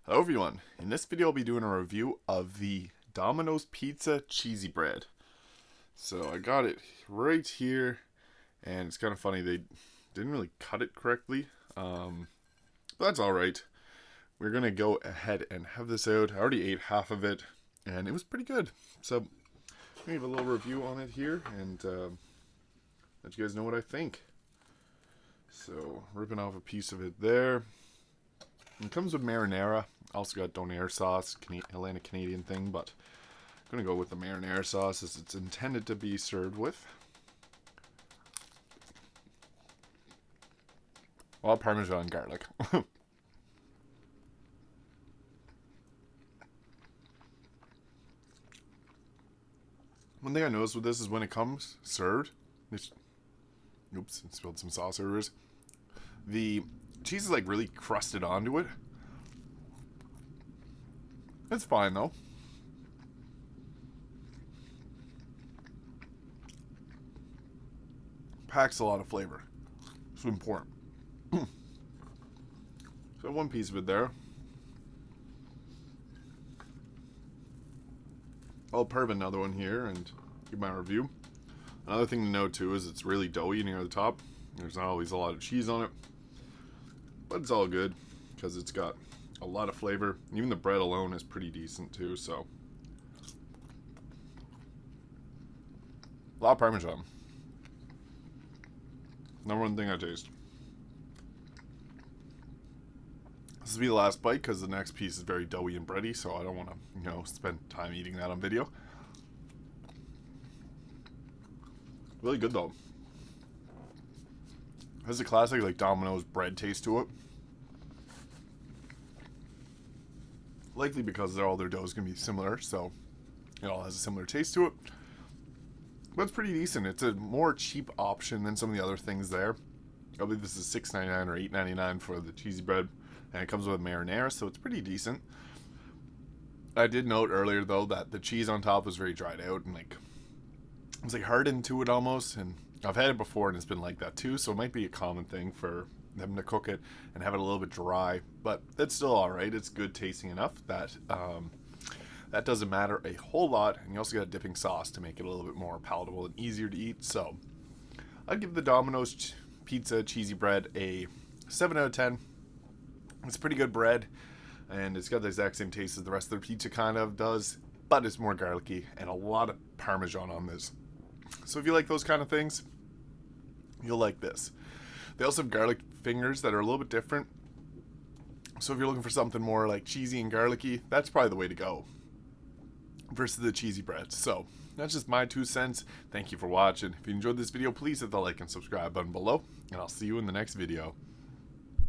Hello everyone, in this video I'll be doing a review of the Domino's Pizza Cheesy Bread. So I got it right here, and it's kind of funny, they didn't really cut it correctly, but that's alright. We're going to go ahead and have this out. I already ate half of it, and it was pretty good. So I'm going to give a little review on it here, and let you guys know what I think. So, ripping off a piece of it there. It comes with marinara. Also got Donair sauce, Atlantic Canadian thing, but I'm going to go with the marinara sauce as it's intended to be served with. A lot of Parmesan garlic. One thing I noticed with this is when it comes served, oops, I spilled some sauce everywhere. The cheese is like really crusted onto it. It's fine though. Packs a lot of flavor. It's important. So one piece of it there. I'll perv another one here and give my review. Another thing to note too is it's really doughy near the top. There's not always a lot of cheese on it, but it's all good because it's got a lot of flavor. Even the bread alone is pretty decent too, so a lot of Parmesan. Number one thing I taste. This will be the last bite because the next piece is very doughy and bready, so I don't want to, spend time eating that on video. Really good though. Has a classic like Domino's bread taste to it. Likely because all their dough is going to be similar, so it all has a similar taste to it. But it's pretty decent. It's a more cheap option than some of the other things there. I believe this is $6.99 or $8.99 for the cheesy bread, and it comes with marinara, so it's pretty decent. I did note earlier though that the cheese on top was very dried out and it was like hardened to it almost, and I've had it before and it's been like that too, so it might be a common thing for them to cook it and have it a little bit dry, but it's still alright. It's good tasting enough that that doesn't matter a whole lot, and you also got a dipping sauce to make it a little bit more palatable and easier to eat. So I'd give the Domino's Pizza Cheesy Bread a 7 out of 10. It's pretty good bread, and it's got the exact same taste as the rest of their pizza kind of does, but it's more garlicky and a lot of Parmesan on this. So if you like those kind of things, you'll like this. They also have garlic fingers that are a little bit different. So if you're looking for something more like cheesy and garlicky, that's probably the way to go versus the cheesy bread. So that's just my 2 cents. Thank you for watching. If you enjoyed this video, please hit the like and subscribe button below, and I'll see you in the next video.